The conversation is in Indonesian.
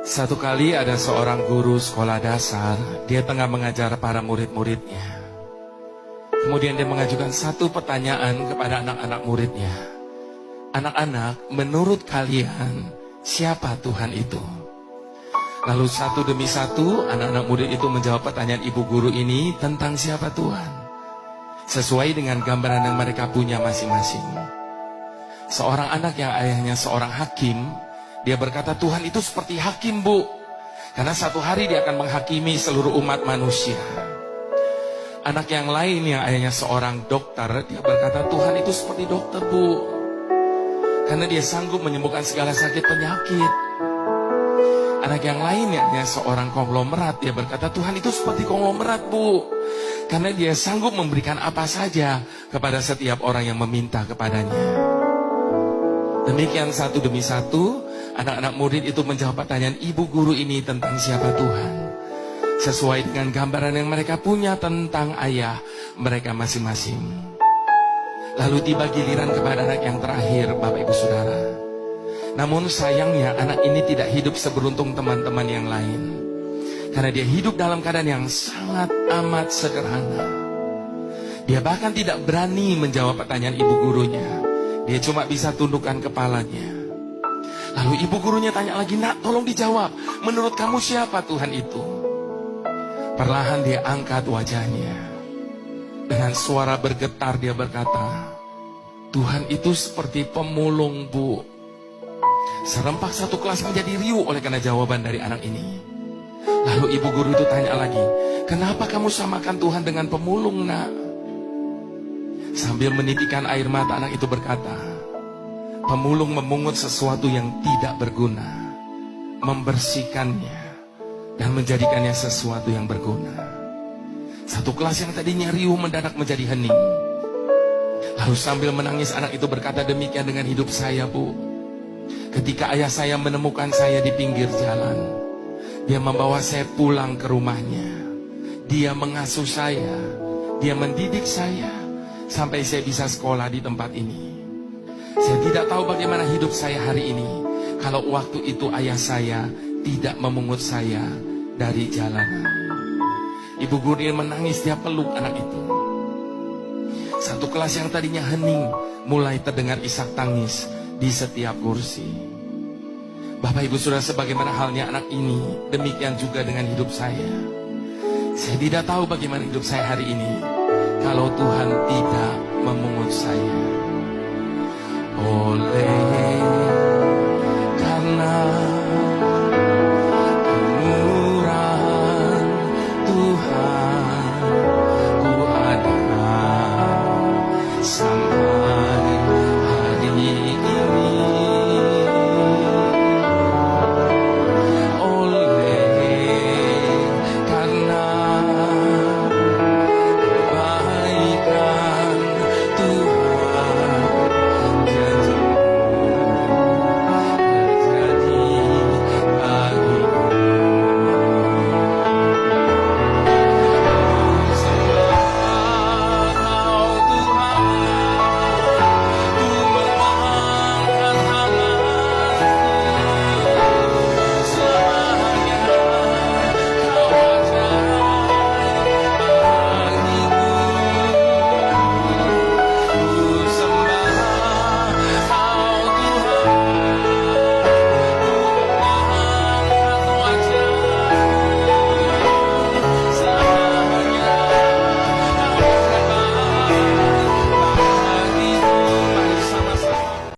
Satu kali ada seorang guru sekolah dasar, dia tengah mengajar para murid-muridnya. Kemudian dia mengajukan satu pertanyaan kepada anak-anak muridnya. Anak-anak, menurut kalian, siapa Tuhan itu? Lalu satu demi satu, anak-anak murid itu menjawab pertanyaan ibu guru ini tentang siapa Tuhan, sesuai dengan gambaran yang mereka punya masing-masing. Seorang anak yang ayahnya seorang hakim, dia berkata, Tuhan itu seperti hakim, Bu. Karena satu hari dia akan menghakimi seluruh umat manusia. Anak yang lain yang ayahnya seorang dokter, dia berkata, Tuhan itu seperti dokter, Bu. Karena dia sanggup menyembuhkan segala sakit penyakit. Anak yang lain yang ayahnya seorang konglomerat, dia berkata, Tuhan itu seperti konglomerat, Bu. Karena dia sanggup memberikan apa saja kepada setiap orang yang meminta kepadanya. Demikian satu demi satu, anak-anak murid itu menjawab pertanyaan ibu guru ini tentang siapa Tuhan, sesuai dengan gambaran yang mereka punya tentang ayah mereka masing-masing. Lalu tiba giliran kepada anak yang terakhir, Bapak Ibu Saudara. Namun sayangnya anak ini tidak hidup seberuntung teman-teman yang lain. Karena dia hidup dalam keadaan yang sangat amat sederhana. Dia bahkan tidak berani menjawab pertanyaan ibu gurunya. Dia cuma bisa tundukkan kepalanya. Lalu ibu gurunya tanya lagi, Nak, tolong dijawab. Menurut kamu siapa Tuhan itu? Perlahan dia angkat wajahnya. Dengan suara bergetar dia berkata, Tuhan itu seperti pemulung, Bu. Serempak satu kelas menjadi riuh oleh karena jawaban dari anak ini. Lalu ibu guru itu tanya lagi, kenapa kamu samakan Tuhan dengan pemulung, Nak? Sambil menitikan air mata, anak itu berkata, pemulung memungut sesuatu yang tidak berguna, membersihkannya, dan menjadikannya sesuatu yang berguna. Satu kelas yang tadinya riuh mendadak menjadi hening. Lalu sambil menangis anak itu berkata, demikian dengan hidup saya, Bu. Ketika ayah saya menemukan saya di pinggir jalan, dia membawa saya pulang ke rumahnya. Dia mengasuh saya, dia mendidik saya, sampai saya bisa sekolah di tempat ini. Saya tidak tahu bagaimana hidup saya hari ini kalau waktu itu ayah saya tidak memungut saya dari jalanan. Ibu guru menangis, dia peluk anak itu. Satu kelas yang tadinya hening mulai terdengar isak tangis di setiap kursi. Bapak Ibu Saudara, sebagaimana halnya anak ini, demikian juga dengan hidup saya. Saya tidak tahu bagaimana hidup saya hari ini kalau Tuhan tidak memungut saya. Oleh